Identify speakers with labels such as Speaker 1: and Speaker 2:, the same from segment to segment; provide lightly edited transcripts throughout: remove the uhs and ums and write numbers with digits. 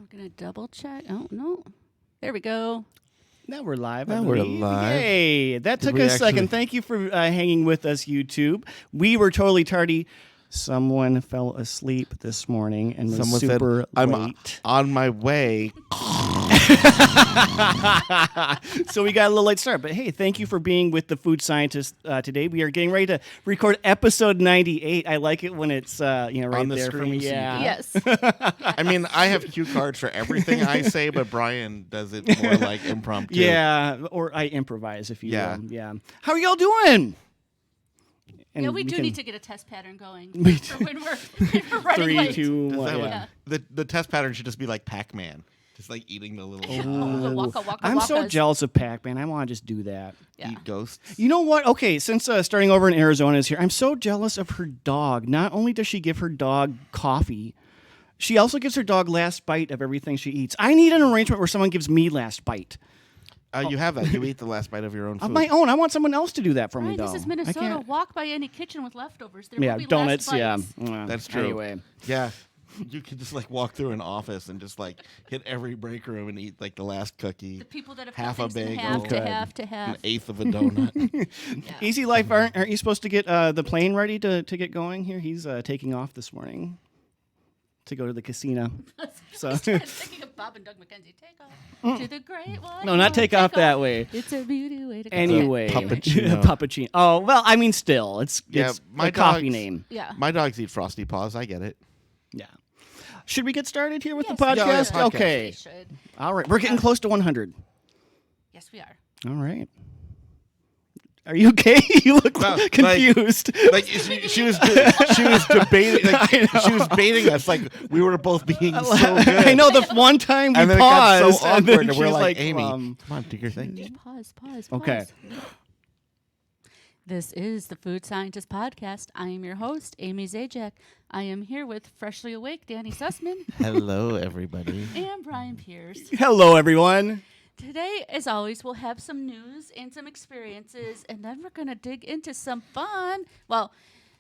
Speaker 1: going to double check. Oh, no. There we go.
Speaker 2: Now we're live.
Speaker 3: Now we're live.
Speaker 2: Yay. That took a second. Thank you for hanging with us, YouTube. We were totally tardy. Someone fell asleep this morning and was super
Speaker 3: I'm
Speaker 2: late.
Speaker 3: On my way.
Speaker 2: So we got a little late start. But hey, thank you for being with the Food Scientist today. We are getting ready to record episode 98. I like it when it's right
Speaker 3: on the
Speaker 2: there
Speaker 3: screen,
Speaker 2: for me.
Speaker 3: so
Speaker 2: Yeah.
Speaker 1: Yes.
Speaker 3: I mean, I have cue cards for everything I say, but Brian does it more like impromptu.
Speaker 2: Yeah, or I improvise, if you will. Yeah. How are y'all doing? And
Speaker 1: yeah, we do need to get a test pattern going
Speaker 2: We
Speaker 1: for when we're running
Speaker 2: 3,
Speaker 1: late.
Speaker 2: 2, 1.
Speaker 3: That
Speaker 2: Yeah.
Speaker 3: the test pattern should just be like Pac-Man, just like eating the little
Speaker 1: The waka waka
Speaker 2: I'm so
Speaker 1: wakas.
Speaker 2: jealous of Pac-Man. I want to just do that.
Speaker 1: Yeah.
Speaker 3: eat ghosts.
Speaker 2: You know what? Okay, since starting over in Arizona is here, I'm so jealous of her dog. Not only does she give her dog coffee, she also gives her dog last bite of everything she eats. I need an arrangement where someone gives me last bite.
Speaker 3: You have that. You eat the last bite of your own food.
Speaker 2: Of my own. I want someone else to do that for me,
Speaker 1: Right,
Speaker 2: though.
Speaker 1: this is
Speaker 2: I
Speaker 1: Minnesota.
Speaker 2: can't-
Speaker 1: Walk by any kitchen with leftovers. There
Speaker 2: Yeah,
Speaker 1: will be
Speaker 2: donuts.
Speaker 1: last
Speaker 2: Yeah,
Speaker 1: bites.
Speaker 3: That's true.
Speaker 2: Anyway,
Speaker 3: Yeah. You could just like walk through an office and just like hit every break room and eat like the last cookie,
Speaker 1: The people that have
Speaker 3: half
Speaker 1: cut
Speaker 3: a
Speaker 1: things in
Speaker 3: bagel,
Speaker 1: half to
Speaker 2: Okay.
Speaker 1: half to
Speaker 3: an
Speaker 1: half.
Speaker 3: eighth of a donut.
Speaker 1: Yeah.
Speaker 2: Easy Life, aren't you supposed to get the plane ready to get going here? He's taking off this morning to go to the casino. So.
Speaker 1: I'm thinking of Bob and Doug McKenzie. Take off to the great one.
Speaker 2: No, not take off that way.
Speaker 1: It's a beauty way to go.
Speaker 2: Anyway,
Speaker 3: Puppuccino.
Speaker 2: Puppuccino. Oh well, I mean, still, it's
Speaker 3: my
Speaker 2: a coffee
Speaker 3: dogs-
Speaker 2: name.
Speaker 1: Yeah.
Speaker 3: My dogs eat Frosty Paws. I get it.
Speaker 2: Yeah. Should we get started here with
Speaker 1: Yes,
Speaker 2: the
Speaker 1: we
Speaker 2: podcast?
Speaker 1: should.
Speaker 3: podcast.
Speaker 2: Okay.
Speaker 1: We should.
Speaker 2: All right. We're getting close to 100.
Speaker 1: Yes, we are.
Speaker 2: All right. Are you okay? You look
Speaker 3: No, like-
Speaker 2: confused.
Speaker 3: Like she was debating. Like, she was baiting us. Like we were both being so good.
Speaker 2: I know the one time we
Speaker 3: And then it got
Speaker 2: paused,
Speaker 3: so
Speaker 2: and then
Speaker 3: awkward, and we're
Speaker 2: she's
Speaker 3: like, Amy,
Speaker 2: um,
Speaker 3: come on, do your thing.
Speaker 1: Just pause.
Speaker 2: Okay.
Speaker 1: This is the Food Scientist Podcast. I am your host, Amy Zajac. I am here with freshly awake Danny Sussman
Speaker 3: Hello, everybody.
Speaker 1: and Brian Pierce.
Speaker 2: hello, everyone.
Speaker 1: Today, as always, we'll have some news and some experiences, and then we're going to dig into some fun. Well,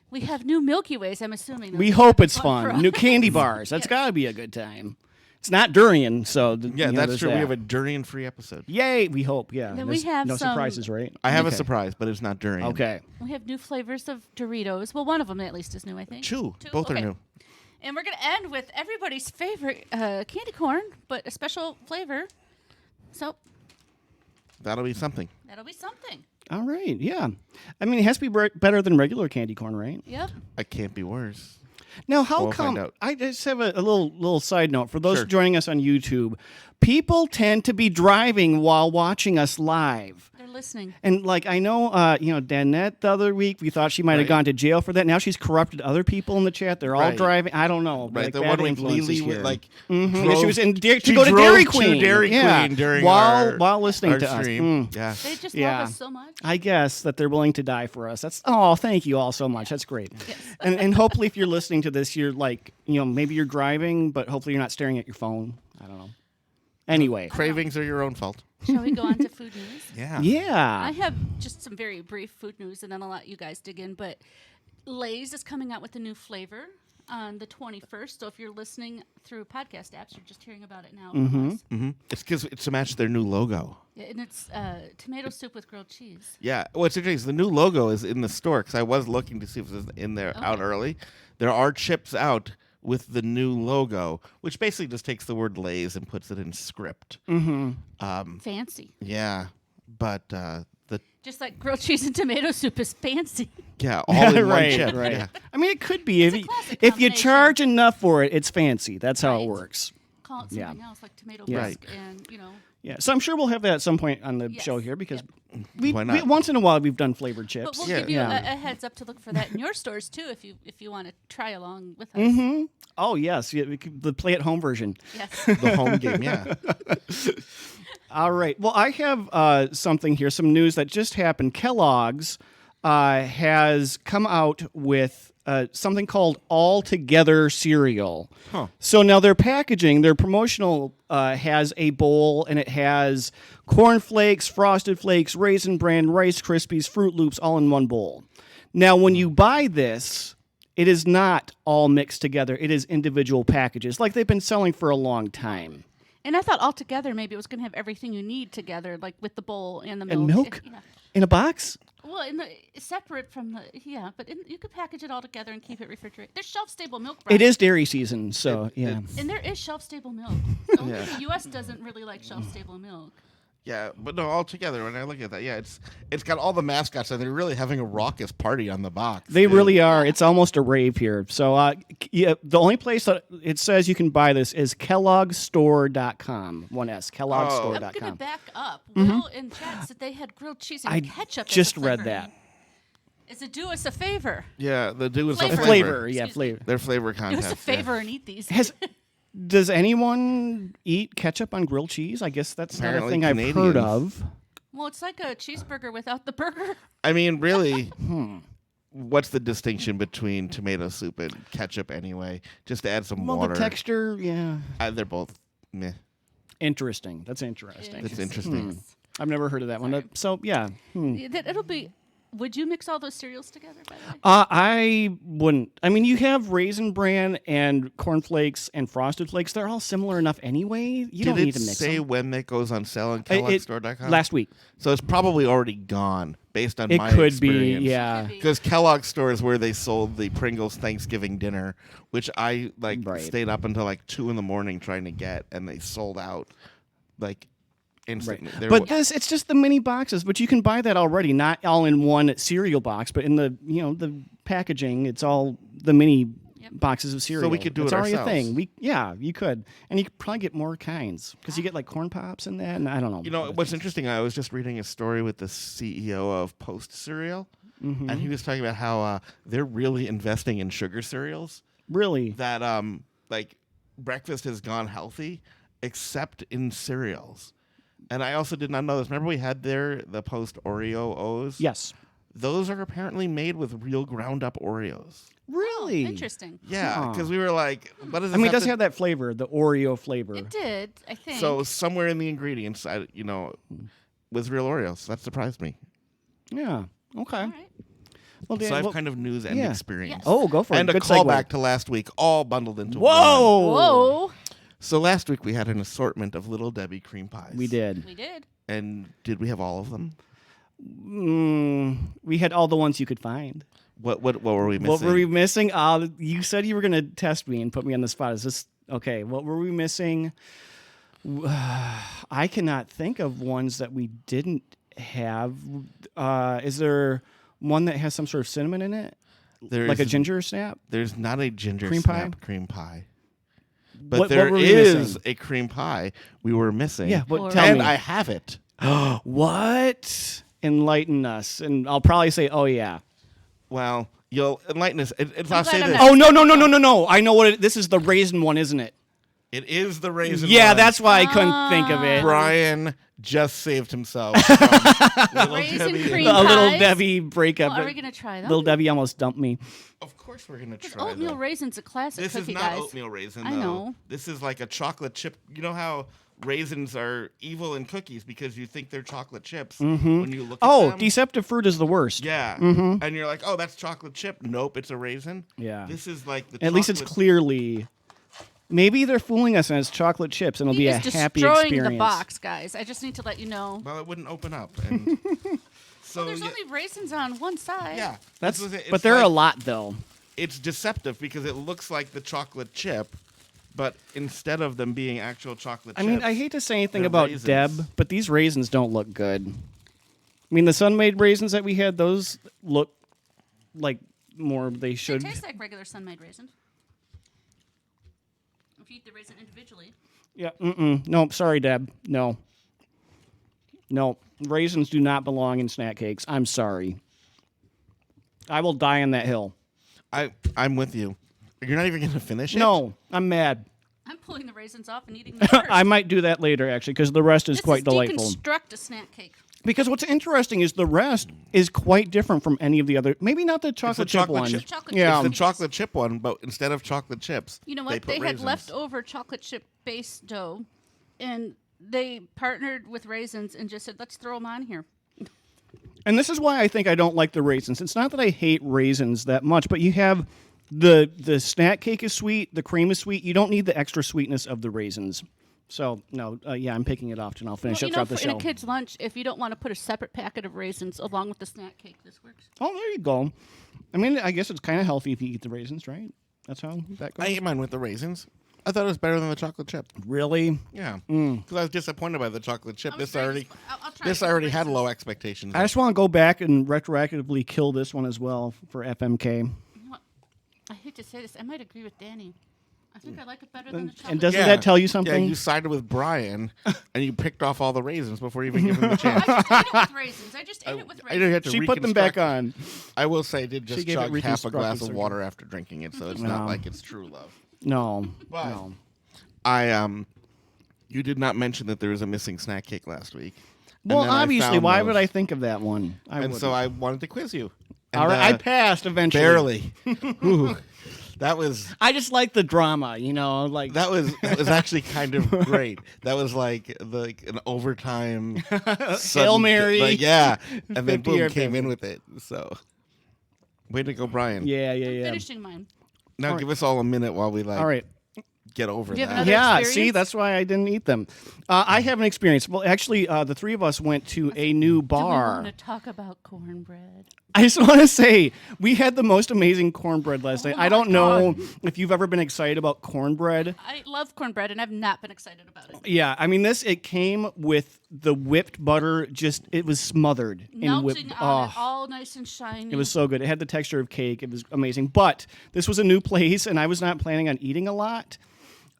Speaker 1: we have new Milky Ways, I'm assuming.
Speaker 2: We
Speaker 1: Those
Speaker 2: hope
Speaker 1: are
Speaker 2: it's
Speaker 1: for
Speaker 2: fun.
Speaker 1: us.
Speaker 2: New candy bars. That's
Speaker 1: Yes.
Speaker 2: got to be a good time. It's not durian, so
Speaker 3: Yeah, that's
Speaker 2: there's
Speaker 3: true.
Speaker 2: that.
Speaker 3: We have a durian-free episode.
Speaker 2: Yay, we hope. Yeah.
Speaker 1: Then we
Speaker 2: There's
Speaker 1: have
Speaker 2: no
Speaker 1: some-
Speaker 2: surprises, right?
Speaker 3: I have
Speaker 2: Okay.
Speaker 3: a surprise, but it's not durian.
Speaker 2: Okay.
Speaker 1: We have new flavors of Doritos. Well, one of them at least is new, I think.
Speaker 3: Two.
Speaker 1: Two?
Speaker 3: Both
Speaker 1: Okay.
Speaker 3: are new.
Speaker 1: And we're going to end with everybody's favorite candy corn, but a special flavor. So
Speaker 3: That'll be something.
Speaker 1: that'll be something.
Speaker 2: All right. Yeah. I mean, it has to be better than regular candy corn, right?
Speaker 1: Yep.
Speaker 3: It can't be worse.
Speaker 2: Now, how
Speaker 3: We'll find
Speaker 2: come?
Speaker 3: out.
Speaker 2: I just have a little side note for those
Speaker 3: Sure.
Speaker 2: joining us on YouTube. People tend to be driving while watching us live.
Speaker 1: They're listening.
Speaker 2: And like I know, Danette the other week, we thought she might have
Speaker 3: Right.
Speaker 2: gone to jail for that. Now she's corrupted other people in the chat. They're all
Speaker 3: Right.
Speaker 2: driving. I don't know.
Speaker 3: Right.
Speaker 2: Like,
Speaker 3: The
Speaker 2: bad
Speaker 3: one with
Speaker 2: influences
Speaker 3: Lily
Speaker 2: here.
Speaker 3: with like
Speaker 2: Yeah, she was in to
Speaker 3: she
Speaker 2: go to
Speaker 3: drove
Speaker 2: Dairy
Speaker 3: to
Speaker 2: Queen.
Speaker 3: Dairy
Speaker 2: Yeah.
Speaker 3: Queen during
Speaker 2: while
Speaker 3: our
Speaker 2: listening to us.
Speaker 3: stream. Yeah.
Speaker 1: They just
Speaker 2: Yeah.
Speaker 1: love us so much.
Speaker 2: I guess that they're willing to die for us. That's thank you all so much. That's great.
Speaker 1: Yes.
Speaker 2: And hopefully if you're listening to this, you're like, maybe you're driving, but hopefully you're not staring at your phone. I don't know. Anyway.
Speaker 3: Cravings are your own fault.
Speaker 1: Shall we go on to food news?
Speaker 3: Yeah.
Speaker 2: Yeah.
Speaker 1: I have just some very brief food news, and then I'll let you guys dig in. But Lay's is coming out with a new flavor on the 21st. So if you're listening through podcast apps, you're just hearing about it now. from us.
Speaker 3: Mm-hmm. It's because it's to match their new logo.
Speaker 1: Yeah, and it's tomato soup with grilled cheese.
Speaker 3: Yeah. What's interesting is the new logo is in the store because I was looking to see if it was in there out
Speaker 1: Okay.
Speaker 3: early. There are chips out with the new logo, which basically just takes the word Lay's and puts it in script.
Speaker 1: Fancy.
Speaker 3: Yeah. But the
Speaker 1: Just like grilled cheese and tomato soup is fancy.
Speaker 3: all in
Speaker 2: right,
Speaker 3: one chip.
Speaker 2: right.
Speaker 3: Yeah.
Speaker 2: I mean, it could be
Speaker 1: It's a
Speaker 2: if
Speaker 1: classic
Speaker 2: if you
Speaker 1: combination.
Speaker 2: charge enough for it, it's fancy. That's how it
Speaker 1: Right.
Speaker 2: works.
Speaker 1: Call it
Speaker 2: Yeah.
Speaker 1: something else, like tomato
Speaker 2: Yeah.
Speaker 1: bisque and,
Speaker 2: Yeah. So I'm sure we'll have that at some point on the
Speaker 1: Yes.
Speaker 2: show here because
Speaker 1: Yep.
Speaker 3: Why not?
Speaker 2: once in a while we've done flavored chips.
Speaker 1: But we'll
Speaker 3: Yeah.
Speaker 1: give you
Speaker 2: Yeah.
Speaker 1: a heads up to look for that in your stores too, if you want to try along with us.
Speaker 2: Oh yes, yeah, the play at home version.
Speaker 1: Yes.
Speaker 3: The home game. Yeah.
Speaker 2: All right. Well, I have something here, some news that just happened. Kellogg's has come out with something called All Together cereal.
Speaker 3: Huh.
Speaker 2: So now their packaging, their promotional has a bowl, and it has Corn Flakes, Frosted Flakes, Raisin Bran, Rice Krispies, Fruit Loops, all in one bowl. Now, when you buy this, It is not all mixed together. It is individual packages, like they've been selling for a long time.
Speaker 1: And I thought altogether maybe it was going to have everything you need together, like with the bowl and the milk.
Speaker 2: And milk?
Speaker 1: Yeah.
Speaker 2: In a box?
Speaker 1: Well, separate from the you could package it all together and keep it refrigerated. There's shelf-stable milk. Brian.
Speaker 2: It is dairy season, so yeah.
Speaker 1: And there is shelf-stable milk. Only the U.S. doesn't really like shelf-stable milk.
Speaker 3: Yeah, but no, altogether, when I look at that, yeah, it's got all the mascots, and they're really having a raucous party on the box.
Speaker 2: They really are. It's almost a rave here. So the only place that it says you can buy this is kelloggstore.com. One S, kelloggstore.com.
Speaker 1: I'm going to back up. Will in chat said they had grilled cheese and ketchup.
Speaker 2: I just
Speaker 1: as a
Speaker 2: read
Speaker 1: flavor.
Speaker 2: that.
Speaker 1: Is it do us a favor?
Speaker 3: Yeah, the do is
Speaker 1: Flavor.
Speaker 3: a
Speaker 2: Flavor,
Speaker 3: flavor.
Speaker 2: yeah,
Speaker 1: Excuse
Speaker 2: flavor.
Speaker 3: Their flavor
Speaker 1: Do
Speaker 3: contest.
Speaker 1: us a favor and eat these.
Speaker 2: Does anyone eat ketchup on grilled cheese? I guess that's not a
Speaker 3: Apparently
Speaker 2: thing I've heard of.
Speaker 1: Well, it's like a cheeseburger without the burger.
Speaker 3: I mean, really, what's the distinction between tomato soup and ketchup anyway? Just to add some
Speaker 2: Well,
Speaker 3: water.
Speaker 2: the texture, yeah.
Speaker 3: They're both meh.
Speaker 2: Interesting. That's interesting.
Speaker 3: That's interesting.
Speaker 2: I've never heard of that one. So, yeah.
Speaker 1: It'll be. Would you mix all those cereals together, by the way?
Speaker 2: I wouldn't. I mean, you have Raisin Bran and Corn Flakes and Frosted Flakes. They're all similar enough anyway. You don't need to mix
Speaker 3: say
Speaker 2: them.
Speaker 3: when it goes on sale on kelloggstore.com?
Speaker 2: Last week.
Speaker 3: So it's probably already gone based on
Speaker 2: It
Speaker 3: my
Speaker 2: could
Speaker 3: experience.
Speaker 2: be, yeah.
Speaker 3: Because Kellogg's store is where they sold the Pringles Thanksgiving dinner, which I
Speaker 2: Right.
Speaker 3: stayed up until 2 a.m. trying to get, and they sold out instantly.
Speaker 2: But it's just the mini boxes, but you can buy that already, not all in one cereal box, but in the the packaging, it's all the mini boxes of cereal.
Speaker 3: So we could do
Speaker 2: it's
Speaker 3: it
Speaker 2: already
Speaker 3: ourselves.
Speaker 2: a thing. You could, and you could probably get more kinds because you get like corn pops and that, and I don't know.
Speaker 3: You know what's interesting? I was just reading a story with the CEO of Post Cereal, and he was talking about how they're really investing in sugar cereals.
Speaker 2: Really?
Speaker 3: That breakfast has gone healthy, except in cereals. And I also did not know this. Remember we had the Post Oreo O's?
Speaker 2: Yes.
Speaker 3: Those are apparently made with real ground up Oreos.
Speaker 2: Really?
Speaker 1: Interesting.
Speaker 3: Yeah, because we were like, what is this?
Speaker 2: I mean, it does have that flavor, the Oreo flavor.
Speaker 1: It did, I think.
Speaker 3: So somewhere in the ingredients, was real Oreos. That surprised me.
Speaker 2: Yeah. Okay.
Speaker 1: All right.
Speaker 2: Well,
Speaker 3: So I have
Speaker 2: well,
Speaker 3: kind of news and
Speaker 2: yeah.
Speaker 3: experience.
Speaker 1: Yes.
Speaker 2: Oh, go for
Speaker 3: And
Speaker 2: it.
Speaker 3: a
Speaker 2: Good segue.
Speaker 3: callback to last week, all bundled into one.
Speaker 2: Whoa!
Speaker 1: Whoa.
Speaker 3: So last week we had an assortment of Little Debbie cream pies.
Speaker 2: We did.
Speaker 1: We did.
Speaker 3: And did we have all of them?
Speaker 2: We had all the ones you could find.
Speaker 3: What were we missing?
Speaker 2: What were we missing? You said you were going to test me and put me on the spot. Is this okay? What were we missing? I cannot think of ones that we didn't have. Is there one that has some sort of cinnamon in it, like a ginger snap?
Speaker 3: There's not a ginger
Speaker 2: Cream
Speaker 3: snap
Speaker 2: pie?
Speaker 3: cream pie. But
Speaker 2: What
Speaker 3: there
Speaker 2: were we
Speaker 3: is
Speaker 2: missing?
Speaker 3: a cream pie we were missing.
Speaker 2: Yeah, but
Speaker 1: Or-
Speaker 2: tell
Speaker 3: and
Speaker 2: me.
Speaker 3: I have it.
Speaker 2: What? Enlighten us, and I'll probably say, "Oh yeah."
Speaker 3: Well, you'll enlighten us. I'll
Speaker 1: glad
Speaker 3: say
Speaker 1: I'm
Speaker 3: this.
Speaker 1: not-
Speaker 2: Oh no! I know what this is. The raisin one, isn't it?
Speaker 3: It is the raisin.
Speaker 2: Yeah,
Speaker 3: one.
Speaker 2: that's why I couldn't think of it.
Speaker 3: Brian just saved himself. From Little
Speaker 1: Raisin
Speaker 3: Debbie.
Speaker 1: cream
Speaker 2: A little
Speaker 1: pies?
Speaker 2: Debbie breakup.
Speaker 1: Well, are we going to try them?
Speaker 2: Little Debbie almost dumped me.
Speaker 3: Of course, we're gonna
Speaker 1: Because
Speaker 3: try
Speaker 1: oatmeal
Speaker 3: them.
Speaker 1: raisin's a classic
Speaker 3: This is
Speaker 1: cookie,
Speaker 3: not
Speaker 1: guys.
Speaker 3: oatmeal raisin.
Speaker 1: I
Speaker 3: though.
Speaker 1: know.
Speaker 3: This is like a chocolate chip. You know how raisins are evil in cookies because you think they're chocolate chips when you look at
Speaker 2: Oh,
Speaker 3: them.
Speaker 2: deceptive fruit is the worst.
Speaker 3: Yeah, and you're like, oh, that's chocolate chip. Nope, it's a raisin.
Speaker 2: Yeah.
Speaker 3: This is like the.
Speaker 2: At least it's
Speaker 3: chocolate-
Speaker 2: clearly. Maybe they're fooling us and it's chocolate chips and it'll
Speaker 1: He
Speaker 2: be a
Speaker 1: is
Speaker 2: happy
Speaker 1: destroying
Speaker 2: experience.
Speaker 1: the box, guys. I just need to let you know.
Speaker 3: Well, it wouldn't open up. And so
Speaker 1: There's only raisins on one side.
Speaker 3: yeah,
Speaker 2: That's,
Speaker 3: this was it.
Speaker 2: but
Speaker 3: It's
Speaker 2: there are a
Speaker 3: like-
Speaker 2: lot though.
Speaker 3: It's deceptive because it looks like the chocolate chip, but instead of them being actual chocolate
Speaker 2: I
Speaker 3: chips.
Speaker 2: mean, I hate to say anything
Speaker 3: they're
Speaker 2: about
Speaker 3: raisins.
Speaker 2: Deb, but these raisins don't look good. I mean, the Sun-made raisins that we had, those look like more they
Speaker 1: They
Speaker 2: should.
Speaker 1: taste like regular sun-made raisins. If you eat the raisin individually.
Speaker 2: Yeah. No, sorry, Deb. No. Raisins do not belong in snack cakes. I'm sorry. I will die on that hill.
Speaker 3: I'm with you. You're not even going to finish it?
Speaker 2: No, I'm mad.
Speaker 1: I'm pulling the raisins off and eating them first.
Speaker 2: I might do that later, actually, because the rest is
Speaker 1: This
Speaker 2: quite
Speaker 1: is
Speaker 2: delightful.
Speaker 1: deconstruct a snack cake.
Speaker 2: Because what's interesting is the rest is quite different from any of the other. Maybe not the chocolate chip
Speaker 3: chocolate
Speaker 2: one.
Speaker 3: chip.
Speaker 1: Chocolate
Speaker 2: Yeah.
Speaker 3: It's the
Speaker 1: chip.
Speaker 3: chocolate chip one, but instead of chocolate chips,
Speaker 1: You know
Speaker 3: they
Speaker 1: what?
Speaker 3: put
Speaker 1: They had
Speaker 3: raisins.
Speaker 1: leftover chocolate chip base dough, and they partnered with raisins and just said, let's throw them on here.
Speaker 2: And this is why I think I don't like the raisins. It's not that I hate raisins that much, but you have The snack cake is sweet. The cream is sweet. You don't need the extra sweetness of the raisins. So, no, I'm picking it off, and I'll finish it throughout the show.
Speaker 1: In a kid's lunch, if you don't want to put a separate packet of raisins along with the snack cake, this works.
Speaker 2: Oh, there you go. I mean, I guess it's kind of healthy if you eat the raisins, right? That's how that goes.
Speaker 3: I ate mine with the raisins. I thought it was better than the chocolate chip.
Speaker 2: Really?
Speaker 3: Yeah, because I was disappointed by the chocolate chip.
Speaker 1: I'll try
Speaker 3: This
Speaker 1: it with
Speaker 3: already had
Speaker 1: raisins.
Speaker 3: low expectations.
Speaker 2: I just want to go back and retroactively kill this one as well for FMK.
Speaker 1: You know what? I hate to say this. I might agree with Danny. I think I like it better than the chocolate.
Speaker 2: And doesn't that tell you something?
Speaker 3: Yeah, you sided with Brian, and you picked off all the raisins before you even giving him the chance.
Speaker 1: I just ate it with raisins. I just ate it with
Speaker 3: I didn't have
Speaker 1: raisins.
Speaker 3: to
Speaker 2: She put them back
Speaker 3: reconstruct-
Speaker 2: on.
Speaker 3: I will say, I did
Speaker 2: She
Speaker 3: just
Speaker 2: gave it
Speaker 3: chug half a
Speaker 2: reconstructive
Speaker 3: glass of
Speaker 2: surgery.
Speaker 3: water after drinking it, so it's not like it's true love.
Speaker 2: No.
Speaker 3: But-
Speaker 2: No.
Speaker 3: You did not mention that there was a missing snack cake last week. And
Speaker 2: Well,
Speaker 3: then I
Speaker 2: obviously,
Speaker 3: found
Speaker 2: why
Speaker 3: those,
Speaker 2: would I think of that one?
Speaker 3: And so I wanted to quiz you. And,
Speaker 2: All right, I passed eventually.
Speaker 3: barely. Ooh, that was
Speaker 2: I just like the drama, like
Speaker 3: that was actually kind of great. That was like an overtime
Speaker 2: Hail
Speaker 3: sudden-
Speaker 2: Mary.
Speaker 3: like, yeah, and then
Speaker 2: 50
Speaker 3: boom
Speaker 2: or
Speaker 3: came
Speaker 2: 50.
Speaker 3: in with it. So, way to go, Brian.
Speaker 2: Yeah.
Speaker 1: Finishing mine.
Speaker 3: Now
Speaker 2: All
Speaker 3: give us all a minute while we
Speaker 2: All right.
Speaker 3: get over
Speaker 1: Do you have
Speaker 3: that.
Speaker 1: another
Speaker 2: Yeah,
Speaker 1: experience?
Speaker 2: see, that's why I didn't eat them. I have an experience. Well, actually, the three of us went to a new
Speaker 1: Do we
Speaker 2: bar.
Speaker 1: want to talk about cornbread?
Speaker 2: I just want to say we had the most amazing cornbread last night. I don't
Speaker 1: my
Speaker 2: know
Speaker 1: God.
Speaker 2: if you've ever been excited about cornbread.
Speaker 1: I love cornbread, and I've not been excited about it.
Speaker 2: Yeah, I mean it came with the whipped butter. It was smothered in whipped.
Speaker 1: Melting on it, all nice and shiny.
Speaker 2: It was so good. It had the texture of cake. It was amazing. But this was a new place, and I was not planning on eating a lot.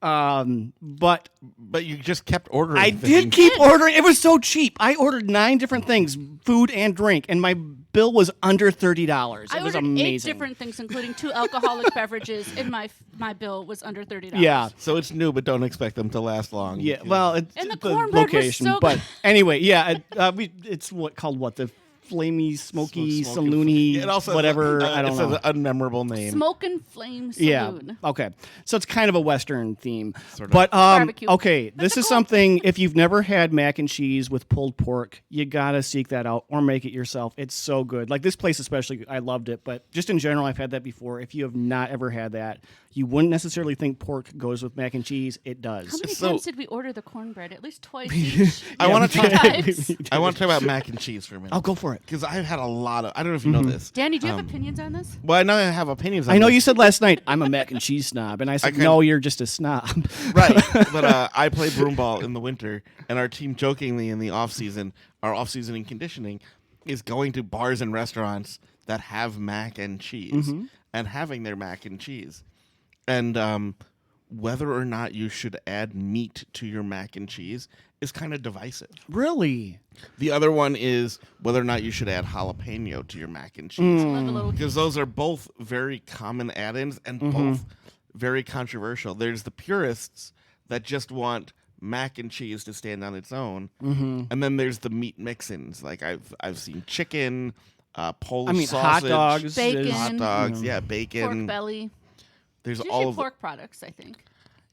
Speaker 2: But
Speaker 3: But you just kept ordering.
Speaker 2: I did keep ordering. It was so cheap. I ordered 9 different things, food and drink, and my bill was under $30.
Speaker 1: I
Speaker 2: It was
Speaker 1: ordered
Speaker 2: amazing.
Speaker 1: 8 different things, including 2 alcoholic beverages, and my bill was under $30.
Speaker 2: Yeah.
Speaker 3: So it's new, but don't expect them to last long.
Speaker 2: Yeah,
Speaker 3: because-
Speaker 2: well, it's
Speaker 1: And the
Speaker 2: the
Speaker 1: cornbread was
Speaker 2: location,
Speaker 1: so
Speaker 2: but
Speaker 1: good.
Speaker 2: anyway, yeah, it's the flamey, smoky, saloony,
Speaker 3: It also
Speaker 2: whatever. I don't
Speaker 3: it's
Speaker 2: know.
Speaker 3: an unmemorable name.
Speaker 1: Smoke and Flame
Speaker 2: Yeah.
Speaker 1: Saloon.
Speaker 2: Okay. So it's kind of a Western theme.
Speaker 3: Sort of.
Speaker 2: But
Speaker 1: Barbecue.
Speaker 2: okay,
Speaker 1: But
Speaker 2: this
Speaker 1: the
Speaker 2: is
Speaker 1: cool-
Speaker 2: something if you've never had mac and cheese with pulled pork, you gotta seek that out or make it yourself. It's so good. Like this place especially, I loved it. But just in general, I've had that before. If you have not ever had that, you wouldn't necessarily think pork goes with mac and cheese. It does.
Speaker 1: How many
Speaker 3: So-
Speaker 1: times did we order the cornbread? At least twice each.
Speaker 3: I want to
Speaker 1: Three
Speaker 3: talk.
Speaker 1: times.
Speaker 3: I want to talk about mac and cheese for a minute.
Speaker 2: I'll go for it.
Speaker 3: Because I've had a lot of. I don't know if you know this.
Speaker 1: Danny, do you have opinions on this?
Speaker 3: Well, I know I have opinions. On
Speaker 2: I know
Speaker 3: this.
Speaker 2: you said last night I'm a mac and cheese snob, and I said
Speaker 3: kinda-
Speaker 2: no, you're just a snob.
Speaker 3: Right, but I play broomball in the winter, and our team jokingly in the off season, our off season in conditioning, is going to bars and restaurants that have mac and cheese and having their mac and cheese, and whether or not you should add meat to your mac and cheese is kind of divisive.
Speaker 2: Really?
Speaker 3: The other one is whether or not you should add jalapeno to your mac and cheese.
Speaker 1: Love a little
Speaker 3: Because those are both very common add-ins and both very controversial. There's the purists that just want mac and cheese to stand on its own, and then there's the meat mix-ins. Like I've seen chicken, Polish
Speaker 2: I mean,
Speaker 3: sausage,
Speaker 2: hot dogs,
Speaker 1: Bacon.
Speaker 3: hot dogs, yeah, bacon.
Speaker 1: pork belly.
Speaker 3: There's
Speaker 1: It's
Speaker 3: all
Speaker 1: usually
Speaker 3: of
Speaker 1: pork products, I think.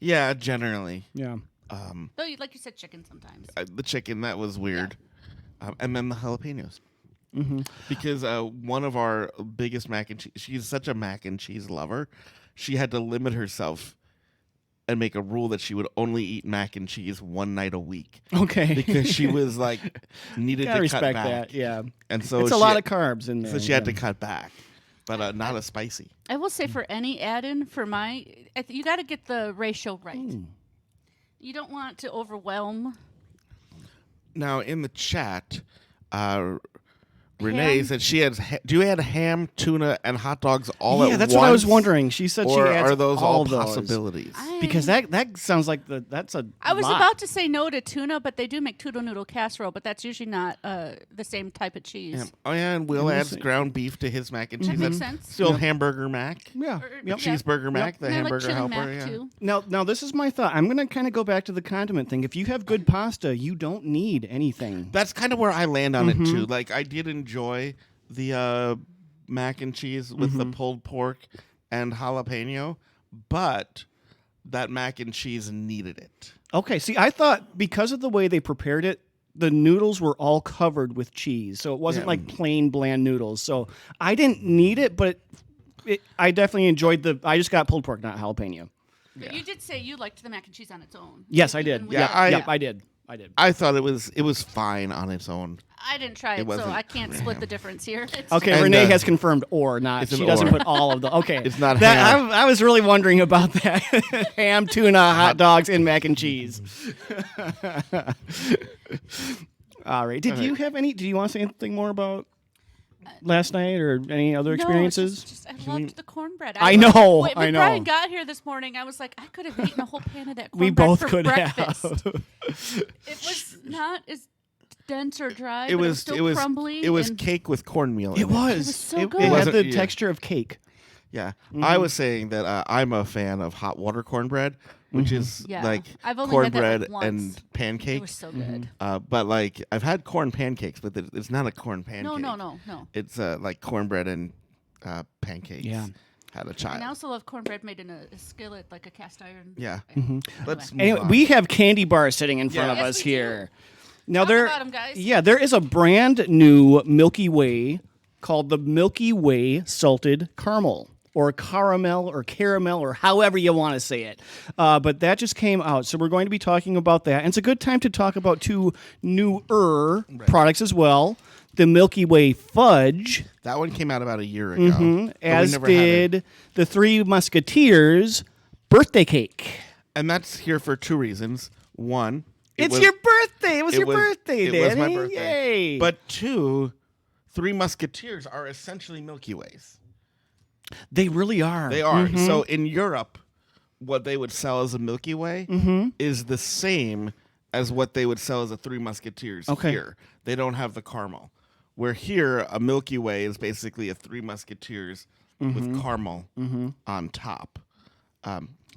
Speaker 3: yeah, generally
Speaker 2: Yeah.
Speaker 1: Though, like you said, chicken sometimes.
Speaker 3: the chicken that was weird, and then the jalapenos. Because one of our biggest mac and cheese, she's such a mac and cheese lover, she had to limit herself and make a rule that she would only eat mac and cheese one night a week
Speaker 2: Okay.
Speaker 3: because she was like needed
Speaker 2: Gotta
Speaker 3: to
Speaker 2: respect
Speaker 3: cut back.
Speaker 2: that. Yeah.
Speaker 3: And so
Speaker 2: It's a lot of carbs in there.
Speaker 3: so she had to
Speaker 2: yeah.
Speaker 3: cut back, but not as spicy.
Speaker 1: I will say for any add-in, you got to get the ratio right. You don't want to overwhelm.
Speaker 3: Now in the chat, Renee
Speaker 1: Ham?
Speaker 3: said she had. Do you add ham, tuna, and hot dogs all at
Speaker 2: Yeah, that's
Speaker 3: once?
Speaker 2: what I was wondering. She said she
Speaker 3: Or
Speaker 2: adds
Speaker 3: are those
Speaker 2: all
Speaker 3: all
Speaker 2: those.
Speaker 3: possibilities?
Speaker 2: Because that sounds like that's a
Speaker 1: I was
Speaker 2: lot.
Speaker 1: about to say no to tuna, but they do make tuna noodle casserole, but that's usually not the same type of cheese.
Speaker 3: Yeah. Oh yeah, and Will
Speaker 2: we'll
Speaker 3: adds
Speaker 2: see.
Speaker 3: ground beef to his mac and cheese.
Speaker 1: makes
Speaker 3: That's
Speaker 1: sense.
Speaker 3: Still hamburger mac.
Speaker 2: Yeah.
Speaker 3: Yep. Cheeseburger mac, the
Speaker 1: And I like
Speaker 3: hamburger
Speaker 1: chili
Speaker 3: helper.
Speaker 1: mac
Speaker 3: Yeah.
Speaker 1: too.
Speaker 2: Now this is my thought. I'm going to kind of go back to the condiment thing. If you have good pasta, you don't need anything.
Speaker 3: That's kind of where I land on
Speaker 2: Mm-hmm.
Speaker 3: it too. Like I did enjoy the mac and cheese with
Speaker 2: Mm-hmm.
Speaker 3: the pulled pork and jalapeno, but that mac and cheese needed it.
Speaker 2: Okay, see, I thought because of the way they prepared it, the noodles were all covered with cheese. So it wasn't
Speaker 3: Yeah.
Speaker 2: like plain bland noodles. So I didn't need it, but I definitely enjoyed I just got pulled pork, not jalapeno.
Speaker 1: But you did say you liked the mac and cheese on its own.
Speaker 2: Yes, I did.
Speaker 1: Even
Speaker 3: Yeah,
Speaker 1: with-
Speaker 2: I did.
Speaker 3: I thought it was fine on its own.
Speaker 1: I didn't try it, so
Speaker 3: wasn't-
Speaker 1: I can't split the difference here. It's
Speaker 2: Okay,
Speaker 3: And,
Speaker 2: Renee has confirmed or not.
Speaker 3: it's an
Speaker 2: She doesn't
Speaker 3: or.
Speaker 2: put all of the. Okay,
Speaker 3: It's not
Speaker 2: that.
Speaker 3: ham.
Speaker 2: I was really wondering about that. Ham, tuna, hot dogs, and mac and cheese. All right. Did you have any? Do you want to say anything more about last night or any other experiences?
Speaker 1: No, just, I loved the cornbread.
Speaker 2: I know,
Speaker 1: When
Speaker 2: I know.
Speaker 1: Brian got here this morning, I was like, I could have eaten a whole pan of that cornbread
Speaker 2: We both
Speaker 1: for
Speaker 2: could
Speaker 1: breakfast.
Speaker 2: have.
Speaker 1: It was not as dense or dry.
Speaker 3: It
Speaker 1: but
Speaker 3: was
Speaker 1: still crumbly.
Speaker 3: It was
Speaker 1: and
Speaker 3: cake with cornmeal. in
Speaker 2: It was.
Speaker 1: was so
Speaker 2: It
Speaker 1: good.
Speaker 2: had
Speaker 3: Wasn't-
Speaker 2: the
Speaker 3: yeah.
Speaker 2: texture of cake.
Speaker 3: Yeah, I was saying that I'm a fan of hot water cornbread, which is
Speaker 1: Yeah.
Speaker 3: like
Speaker 1: I've only had that, like,
Speaker 3: cornbread
Speaker 1: once.
Speaker 3: and
Speaker 1: It
Speaker 3: pancakes.
Speaker 1: was so good.
Speaker 3: But like I've had corn pancakes, but it's not a corn pancake.
Speaker 1: No.
Speaker 3: It's like cornbread and pancakes.
Speaker 2: Yeah.
Speaker 3: Had a child.
Speaker 1: And I also love cornbread made in a skillet, like a cast iron.
Speaker 3: Yeah.
Speaker 1: Anyway.
Speaker 3: Let's move
Speaker 2: Anyway,
Speaker 3: on.
Speaker 2: we have candy bars sitting in front
Speaker 3: Yeah.
Speaker 2: of
Speaker 1: Yes,
Speaker 2: us
Speaker 1: we do.
Speaker 2: here. Now
Speaker 1: Talk
Speaker 2: there,
Speaker 1: about 'em, guys.
Speaker 2: yeah, there is a brand new Milky Way called the Milky Way Salted Caramel, or caramel, or however you want to say it. But that just came out, so we're going to be talking about that. And it's a good time to talk about two newer products as well: the Milky Way Fudge,
Speaker 3: That one came out about a year ago. But we
Speaker 2: as
Speaker 3: never had it.
Speaker 2: did the Three Musketeers Birthday Cake.
Speaker 3: And that's here for two reasons. One,
Speaker 2: It's your birthday. It was your birthday,
Speaker 3: It
Speaker 2: Danny.
Speaker 3: was my birthday.
Speaker 2: Yay.
Speaker 3: But two, Three Musketeers are essentially Milky Ways.
Speaker 2: they really are.
Speaker 3: They are. So in Europe, what they would sell as a Milky Way is the same as what they would sell as a Three Musketeers
Speaker 2: Okay.
Speaker 3: here. They don't have the caramel. Where here, a Milky Way is basically a Three Musketeers with caramel on top.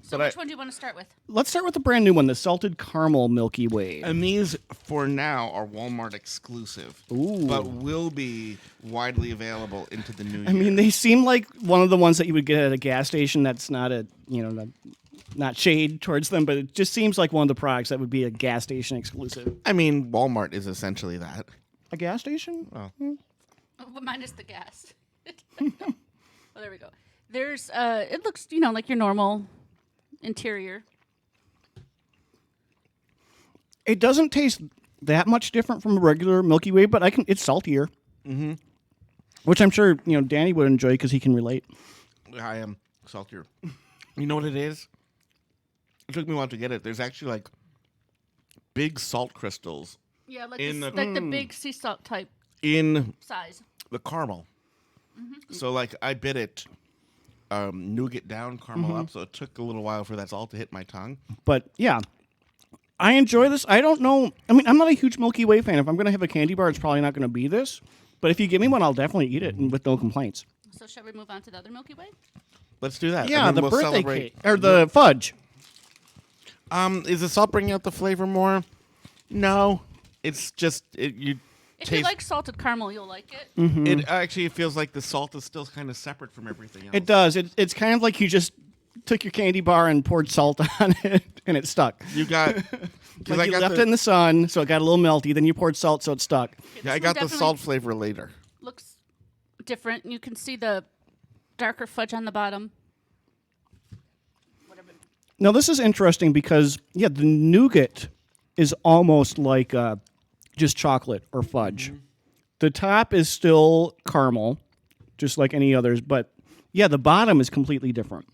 Speaker 1: So which one do you want to start with?
Speaker 2: Let's start with the brand new one, the Salted Caramel Milky Way.
Speaker 3: And these, for now, are Walmart exclusive, but will be widely available into the new year.
Speaker 2: I mean, they seem like one of the ones that you would get at a gas station. That's not not shade towards them, but it just seems like one of the products that would be a gas station exclusive.
Speaker 3: I mean, Walmart is essentially that.
Speaker 2: A gas station?
Speaker 1: Oh, minus the gas. Well, there we go. There's it looks, like your normal interior.
Speaker 2: It doesn't taste that much different from a regular Milky Way, but it's saltier. Mm-hmm. Which I'm sure, Danny would enjoy because he can relate.
Speaker 3: I am saltier. You know what it is? It took me a while to get it. There's actually like big salt crystals
Speaker 1: Yeah, like
Speaker 3: In the-
Speaker 1: like the big sea salt type
Speaker 3: in
Speaker 1: size.
Speaker 3: the caramel. So like I bit it nougat down, caramel up, so it took a little while for that salt to hit my tongue.
Speaker 2: But yeah, I enjoy this. I don't know. I mean, I'm not a huge Milky Way fan. If I'm going to have a candy bar, it's probably not going to be this. But if you give me one, I'll definitely eat it and with no complaints.
Speaker 1: So shall we move on to the other Milky Way?
Speaker 3: Let's do that.
Speaker 2: Yeah,
Speaker 3: and
Speaker 2: the
Speaker 3: then we'll
Speaker 2: birthday
Speaker 3: celebrate.
Speaker 2: cake or the fudge.
Speaker 3: Is the salt bringing out the flavor more? No, it's just you
Speaker 1: If
Speaker 3: taste.
Speaker 1: you like salted caramel, you'll like it.
Speaker 3: It actually feels like the salt is still kind of separate from everything else.
Speaker 2: It does. It's kind of like you just took your candy bar and poured salt on it, and it stuck.
Speaker 3: You got because
Speaker 2: Like you left it in the sun, so it got a little melty. Then you poured salt, so it stuck.
Speaker 3: yeah, I
Speaker 1: This
Speaker 3: got
Speaker 1: one
Speaker 3: the salt flavor later.
Speaker 1: looks different. You can see the darker fudge on the bottom. Whatever.
Speaker 2: Now this is interesting because the nougat is almost like just chocolate or fudge. The top is still caramel, just like any others, but the bottom is completely different.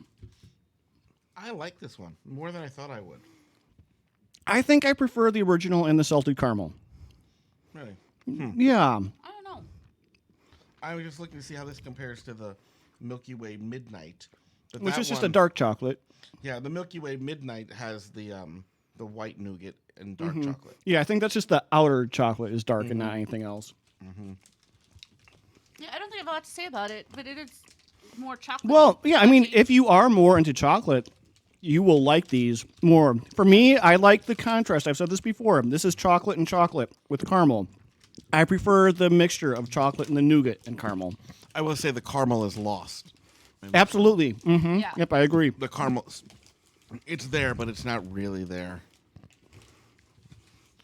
Speaker 3: I like this one more than I thought I would.
Speaker 2: I think I prefer the original and the salted caramel.
Speaker 3: Really,
Speaker 2: Yeah.
Speaker 1: I don't know.
Speaker 3: I was just looking to see how this compares to the Milky Way Midnight. But
Speaker 2: Which
Speaker 3: that
Speaker 2: is just a
Speaker 3: one-
Speaker 2: dark chocolate.
Speaker 3: Yeah, the Milky Way Midnight has the white nougat and dark chocolate.
Speaker 2: Yeah, I think that's just the outer chocolate is dark and not anything else.
Speaker 1: Yeah, I don't think I have a lot to say about it, but it is more chocolate.
Speaker 2: Well, yeah, I mean, if you are more into chocolate, you will like these more. For me, I like the contrast. I've said this before. This is chocolate and chocolate with caramel. I prefer the mixture of chocolate and the nougat and caramel.
Speaker 3: I will say the caramel is lost.
Speaker 2: Absolutely. Mm-hmm.
Speaker 1: Yeah.
Speaker 2: Yep, I agree.
Speaker 3: The caramel, it's there, but it's not really there.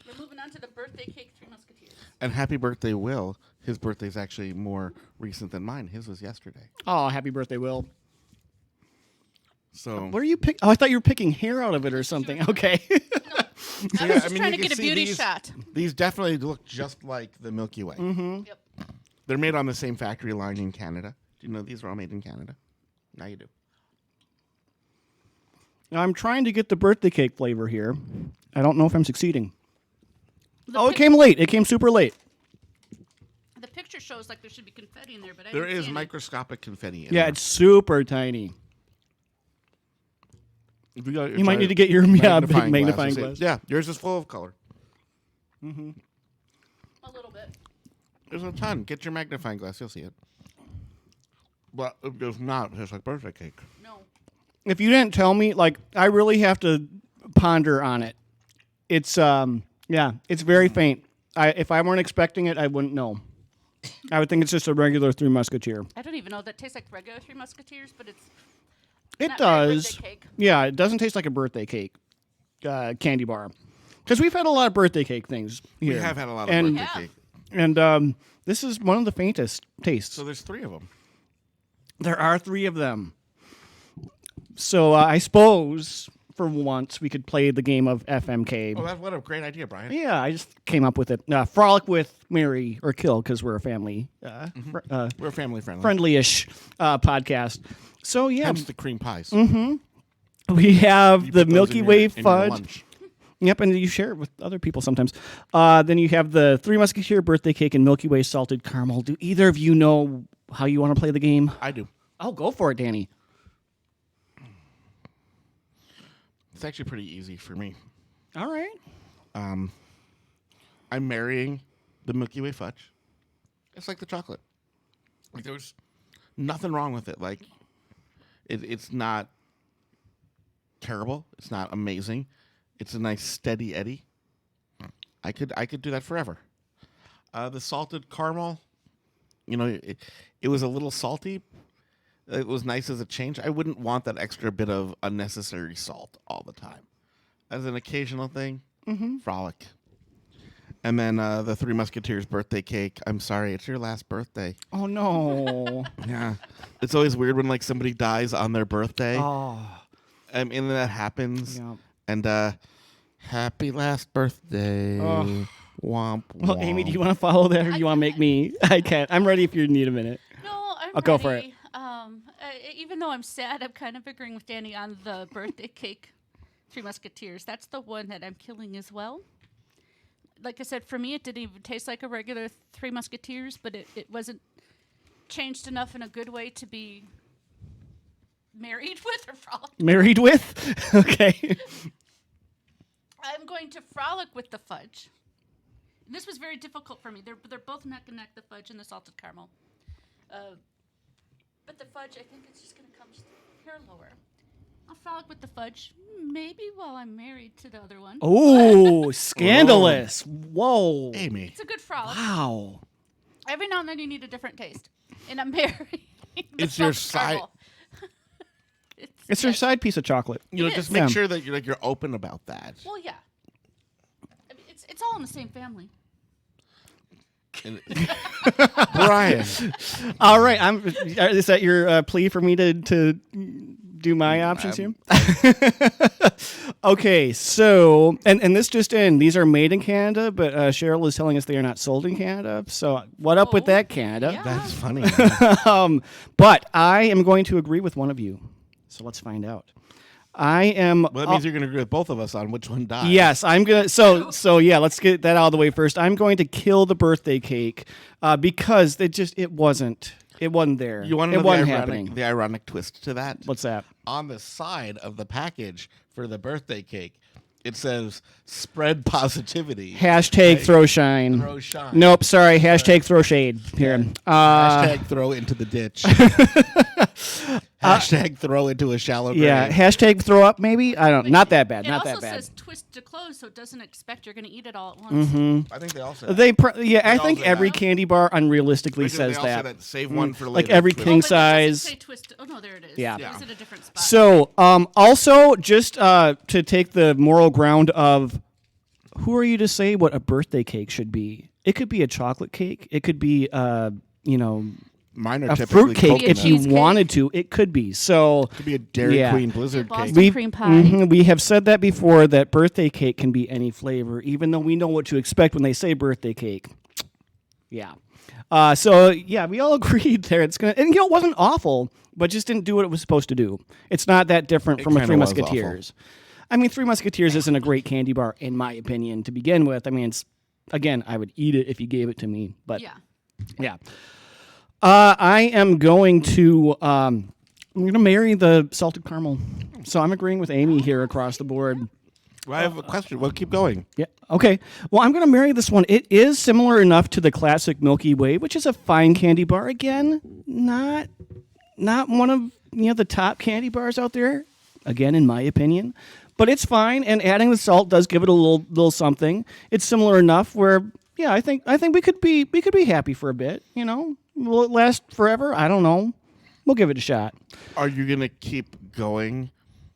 Speaker 1: We're moving on to the Birthday Cake Three Musketeers.
Speaker 3: And happy birthday, Will. his birthday's actually more recent than mine. His was yesterday.
Speaker 2: Oh, happy birthday, Will.
Speaker 3: So
Speaker 2: What are you picking? Oh, I thought you were picking hair out of it or something. Okay.
Speaker 1: I was just trying to get a beauty shot.
Speaker 3: These definitely look just like the Milky Way.
Speaker 2: Mm-hmm.
Speaker 1: Yep.
Speaker 3: They're made on the same factory line in Canada. Do you know these are all made in Canada? Now you do.
Speaker 2: I'm trying to get the birthday cake flavor here. I don't know if I'm succeeding.
Speaker 1: The
Speaker 2: It came late. It came super late.
Speaker 1: The picture shows like there should be confetti in there, but I
Speaker 3: There
Speaker 1: didn't
Speaker 3: is
Speaker 1: see any.
Speaker 3: microscopic confetti in
Speaker 2: Yeah,
Speaker 3: there.
Speaker 2: it's super tiny.
Speaker 3: If you,
Speaker 2: You might need to get your big magnifying glass.
Speaker 3: Yeah, yours is full of color.
Speaker 1: A little bit.
Speaker 3: There's a ton. Get your magnifying glass. You'll see it. But it does not taste like birthday cake.
Speaker 1: No.
Speaker 2: If you didn't tell me, like, I really have to ponder on it. It's it's very faint. If I weren't expecting it, I wouldn't know. I would think it's just a regular Three Musketeer.
Speaker 1: I don't even know. That tastes like regular Three Musketeers, but it's
Speaker 2: It
Speaker 1: not very
Speaker 2: does.
Speaker 1: birthday cake.
Speaker 2: Yeah, it doesn't taste like a birthday cake candy bar. Because we've had a lot of birthday cake things here.
Speaker 3: We have had a lot of
Speaker 2: and,
Speaker 3: birthday
Speaker 1: Yeah.
Speaker 3: cake.
Speaker 2: And this is one of the faintest tastes.
Speaker 3: So there's 3 of them.
Speaker 2: There are 3 of them. So I suppose for once we could play the game of FMK.
Speaker 3: Oh, what a great idea, Brian.
Speaker 2: Yeah, I just came up with it. Frolic with Mary or Kill because we're a family,
Speaker 3: We're family friendly.
Speaker 2: friendly-ish podcast. So yeah,
Speaker 3: Hence the cream pies.
Speaker 2: we have
Speaker 3: You
Speaker 2: the
Speaker 3: put those
Speaker 2: Milky
Speaker 3: in
Speaker 2: Way
Speaker 3: your
Speaker 2: fudge.
Speaker 3: lunch.
Speaker 2: Yep, and you share it with other people sometimes. Then you have the Three Musketeer birthday cake and Milky Way salted caramel. Do either of you know how you want to play the game?
Speaker 3: I do.
Speaker 2: Oh, go for it, Danny.
Speaker 3: It's actually pretty easy for me.
Speaker 2: All right.
Speaker 3: I'm marrying the Milky Way fudge. It's like the chocolate. Like there's nothing wrong with it. Like it's not terrible. It's not amazing. It's a nice steady Eddie. I could do that forever. The salted caramel, it was a little salty. It was nice as a change. I wouldn't want that extra bit of unnecessary salt all the time. As an occasional thing, frolic. And then the Three Musketeers birthday cake. I'm sorry, it's your last birthday.
Speaker 2: Oh no.
Speaker 3: Yeah. It's always weird when like somebody dies on their birthday.
Speaker 2: Oh.
Speaker 3: And then that happens.
Speaker 2: Yeah.
Speaker 3: And happy last birthday.
Speaker 2: Oh.
Speaker 3: Womp,
Speaker 2: Well,
Speaker 3: womp.
Speaker 2: Amy, do you want to follow that, or do you want to make me? I can't. I'm ready if you need a minute.
Speaker 1: No, I'm
Speaker 2: I'll go for
Speaker 1: ready. Even though I'm sad, I'm kind of agreeing with Danny on the birthday cake Three Musketeers. That's the one that I'm killing as well. Like I said, for me, it didn't even taste like a regular Three Musketeers, but it wasn't changed enough in a good way to be married with or frolic.
Speaker 2: Married with? Okay.
Speaker 1: I'm going to frolic with the fudge. And this was very difficult for me. They're both neck and neck, the fudge and the salted caramel. But the fudge, I think it's just going to come just a hair lower. I'll frolic with the fudge, maybe while I'm married to the other one.
Speaker 2: Oh, scandalous. Whoa.
Speaker 3: Amy.
Speaker 1: It's a good frolic.
Speaker 2: Wow.
Speaker 1: Every now and then you need a different taste. And I'm married.
Speaker 3: It's your side.
Speaker 2: It's your side piece of chocolate.
Speaker 1: It
Speaker 3: Just
Speaker 1: is.
Speaker 3: make
Speaker 2: Yeah.
Speaker 3: sure that you're open about that.
Speaker 1: Well, yeah. I mean, it's all in the same family.
Speaker 3: And- Brian.
Speaker 2: All right. Is that your plea for me to do my options here? Okay. So, and this just in. These are made in Canada, but Cheryl is telling us they are not sold in Canada. So, what up with
Speaker 1: Oh,
Speaker 2: that, Canada?
Speaker 1: yeah.
Speaker 3: That's funny.
Speaker 2: But I am going to agree with one of you. So let's find out. I am.
Speaker 3: Well, that means you're going to agree with both of us on which one died.
Speaker 2: Yes, I'm gonna. So yeah, let's get that out of the way first. I'm going to kill the birthday cake because it wasn't there.
Speaker 3: You want to
Speaker 2: it
Speaker 3: know
Speaker 2: wasn't happening.
Speaker 3: the ironic twist to that?
Speaker 2: What's that?
Speaker 3: On the side of the package for the birthday cake, it says "spread positivity."
Speaker 2: Hashtag
Speaker 3: Right?
Speaker 2: throw shine.
Speaker 3: Throw shine.
Speaker 2: Nope, sorry. Hashtag throw shade here.
Speaker 3: Hashtag throw into the ditch. Hashtag throw into a shallow grave.
Speaker 2: Yeah. Hashtag throw up. Maybe I don't. Not that bad.
Speaker 1: It
Speaker 2: Not
Speaker 1: also
Speaker 2: that bad.
Speaker 1: says twist to close, so it doesn't expect you're going to eat it all at once.
Speaker 3: I think they also.
Speaker 2: I think
Speaker 3: all say
Speaker 2: every
Speaker 3: that.
Speaker 2: candy bar unrealistically
Speaker 3: They
Speaker 2: says
Speaker 3: also
Speaker 2: that.
Speaker 3: say save one for
Speaker 2: Like
Speaker 3: later.
Speaker 2: every
Speaker 3: Twist.
Speaker 2: king
Speaker 1: But it doesn't
Speaker 2: size.
Speaker 1: say twist. Oh, no, there it is.
Speaker 2: Yeah.
Speaker 1: It was in a different spot.
Speaker 2: So, also, just to take the moral ground of who are you to say what a birthday cake should be? It could be a chocolate cake. It could be,
Speaker 3: Mine are
Speaker 2: a
Speaker 3: typically
Speaker 2: fruit cake if
Speaker 3: coconut.
Speaker 2: you
Speaker 1: Cheesecake.
Speaker 2: wanted to. It could be. So
Speaker 3: Could be a Dairy
Speaker 2: Yeah.
Speaker 3: Queen Blizzard
Speaker 1: Boston
Speaker 3: cake.
Speaker 1: cream pie.
Speaker 2: we have said that before, that birthday cake can be any flavor, even though we know what to expect when they say birthday cake. Yeah. We all agreed there. It's gonna, and it wasn't awful, but just didn't do what it was supposed to do. It's not that different
Speaker 3: It
Speaker 2: from a
Speaker 3: kinda
Speaker 2: Three
Speaker 3: was
Speaker 2: Musketeers. I mean, Three Musketeers isn't a great candy bar, in my opinion, to begin with. I mean, it's, again, I would eat it if you gave it to me, but
Speaker 1: Yeah.
Speaker 2: I am going to marry the salted caramel. So I'm agreeing with Amy here across the board.
Speaker 3: Well, I have a question. Well, keep going.
Speaker 2: Yeah. Okay. Well, I'm going to marry this one. It is similar enough to the classic Milky Way, which is a fine candy bar. Again, not one of the top candy bars out there. Again, in my opinion, but it's fine. And adding the salt does give it a little something. It's similar enough where, I think we could be happy for a bit. Will it last forever? I don't know. We'll give it a shot.
Speaker 3: Are you gonna keep going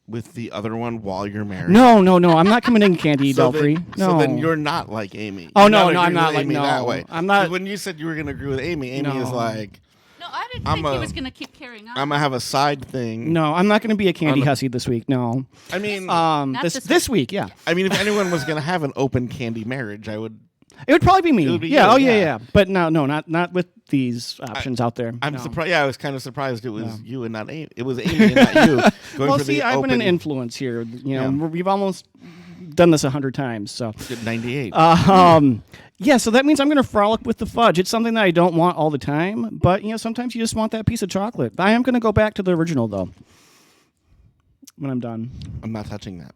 Speaker 3: with the other one while you're married?
Speaker 2: No. I'm not committing candy, Delphi. No.
Speaker 3: So then you're not like Amy.
Speaker 2: Oh,
Speaker 3: You're
Speaker 2: no,
Speaker 3: agreeing
Speaker 2: I'm not
Speaker 3: with
Speaker 2: like-
Speaker 3: Amy
Speaker 2: no.
Speaker 3: that way.
Speaker 2: I'm not-
Speaker 3: 'Cause when you said you were going to agree with Amy, Amy is
Speaker 2: No.
Speaker 3: like,
Speaker 1: No, I didn't
Speaker 3: I'm
Speaker 1: think he
Speaker 3: a-
Speaker 1: was going to keep carrying on.
Speaker 3: I'm gonna have a side thing.
Speaker 2: No, I'm not going to be a candy
Speaker 3: On the-
Speaker 2: hussy this week. No.
Speaker 3: I mean,
Speaker 1: Not
Speaker 2: This week, yeah.
Speaker 3: I mean, if anyone was gonna have an open candy marriage, I would.
Speaker 2: It would probably be me.
Speaker 3: It would be
Speaker 2: yeah.
Speaker 3: you,
Speaker 2: Oh, yeah,
Speaker 3: yeah.
Speaker 2: yeah. But no, not with these options out there.
Speaker 3: I'm
Speaker 2: No.
Speaker 3: surprised. Yeah, I was kind of surprised it was you and not Amy. It was Amy and not you. Going
Speaker 2: Well,
Speaker 3: for
Speaker 2: see,
Speaker 3: the
Speaker 2: I've been an
Speaker 3: open
Speaker 2: influence here.
Speaker 3: Yeah.
Speaker 2: We've almost done this 100 times. So,
Speaker 3: 98.
Speaker 2: so that means I'm going to frolic with the fudge. It's something that I don't want all the time, but sometimes you just want that piece of chocolate. I am going to go back to the original though. When I'm done,
Speaker 3: I'm not touching that.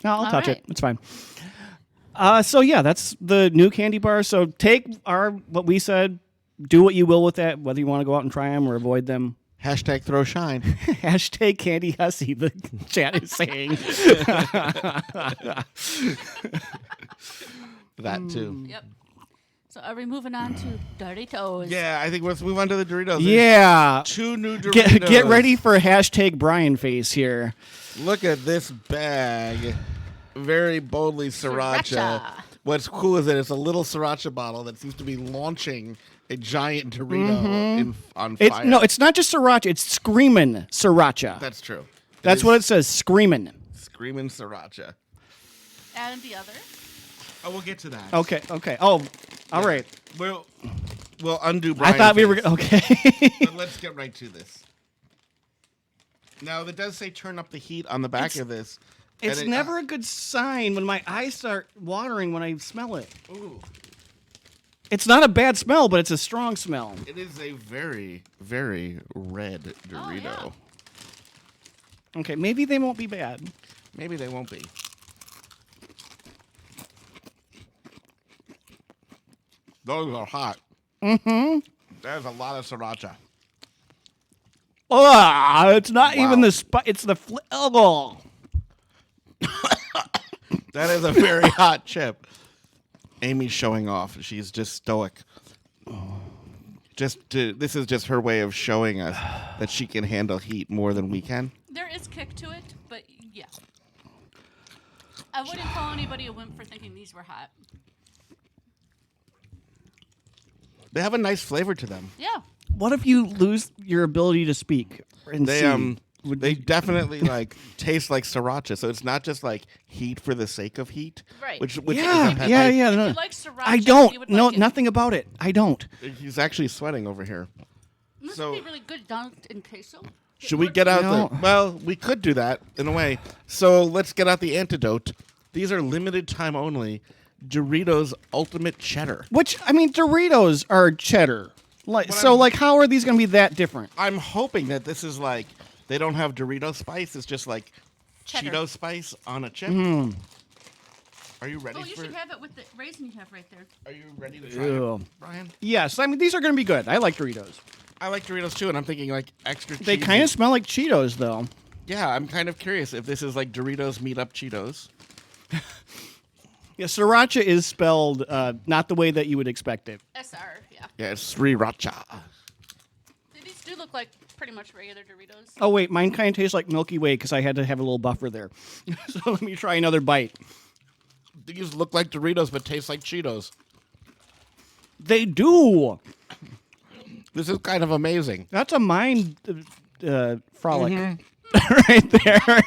Speaker 2: no, I'll
Speaker 1: All
Speaker 2: touch
Speaker 1: right.
Speaker 2: it. It's fine. That's the new candy bar. So take what we said, do what you will with that, whether you want to go out and try them or avoid them.
Speaker 3: Hashtag throw shine.
Speaker 2: Hashtag candy hussy, the chat is saying.
Speaker 3: That too.
Speaker 1: Yep. So are we moving on to Doritos?
Speaker 3: Yeah, I think let's move on to the Doritos. There's
Speaker 2: Yeah.
Speaker 3: 2 new Doritos.
Speaker 2: Get ready for hashtag Brian face here.
Speaker 3: Look at this bag. Very boldly sriracha.
Speaker 1: Sriracha.
Speaker 3: What's cool is that it's a little sriracha bottle that seems to be launching a giant Dorito on fire.
Speaker 2: It's not just sriracha, it's screamin' sriracha.
Speaker 3: That's true.
Speaker 2: That's what it says, screamin'.
Speaker 3: Screamin' sriracha.
Speaker 1: And the other?
Speaker 3: Oh, we'll get to that.
Speaker 2: Okay. Oh, all right.
Speaker 3: We'll undo
Speaker 2: I
Speaker 3: Brian
Speaker 2: thought we were
Speaker 3: face.
Speaker 2: okay.
Speaker 3: But let's get right to this. Now, it does say turn up the heat on the back of this.
Speaker 2: It's
Speaker 3: and
Speaker 2: never a good sign when my eyes start watering when I smell it.
Speaker 3: Ooh,
Speaker 2: It's not a bad smell, but it's a strong smell.
Speaker 3: it is a very, very red Dorito.
Speaker 1: yeah.
Speaker 2: Okay, maybe they won't be bad.
Speaker 3: Maybe they won't be. Those are hot. Mm-hmm. There's a lot of sriracha.
Speaker 2: It's not
Speaker 3: Wow.
Speaker 2: even the it's the oh.
Speaker 3: That is a very hot chip. Amy's showing off. She's just stoic. This is just her way of showing us that she can handle heat more than we can.
Speaker 1: There is kick to it, but yeah. I wouldn't call anybody a wimp for thinking these were hot.
Speaker 3: They have a nice flavor to them.
Speaker 1: Yeah.
Speaker 2: What if you lose your ability to speak and
Speaker 3: They
Speaker 2: see?
Speaker 3: they definitely like taste like sriracha. So it's not just like heat for the sake of heat.
Speaker 1: Right.
Speaker 3: Which
Speaker 2: Yeah.
Speaker 3: is a pet-
Speaker 1: If
Speaker 2: No.
Speaker 1: you like sriracha,
Speaker 2: I don't.
Speaker 1: you would
Speaker 2: No,
Speaker 1: like it.
Speaker 2: nothing about it. I don't.
Speaker 3: He's actually sweating over here.
Speaker 1: This
Speaker 3: So-
Speaker 1: would be really good dunked in queso.
Speaker 3: Should we get out
Speaker 2: No.
Speaker 3: the... Well, we could do that in a way. So let's get out the antidote. These are limited time only. Doritos Ultimate Cheddar.
Speaker 2: Which I mean, Doritos are cheddar. How are these going to be that different?
Speaker 3: I'm hoping that this is like... They don't have Dorito spice. It's just like
Speaker 1: Cheddar.
Speaker 3: Cheeto spice on a chip. Are you ready
Speaker 1: Oh, you
Speaker 3: for...
Speaker 1: should have it with the raisin you have right there.
Speaker 3: Are you ready to try
Speaker 2: Ew.
Speaker 3: it, Brian?
Speaker 2: Yes, I mean these are going to be good. I like Doritos.
Speaker 3: I like Doritos too, and I'm thinking like extra
Speaker 2: They
Speaker 3: cheesy.
Speaker 2: kind of smell like Cheetos, though.
Speaker 3: Yeah, I'm kind of curious if this is like Doritos meet up Cheetos.
Speaker 2: Yeah, sriracha is spelled not the way that you would expect it.
Speaker 1: SR, yeah.
Speaker 3: Yeah, it's Sriracha.
Speaker 1: These do look like pretty much regular Doritos.
Speaker 2: Oh wait, mine kind of tastes like Milky Way because I had to have a little buffer there. So let me try another bite.
Speaker 3: These look like Doritos but taste like Cheetos.
Speaker 2: They do.
Speaker 3: This is kind of amazing.
Speaker 2: That's a mind frolic right there.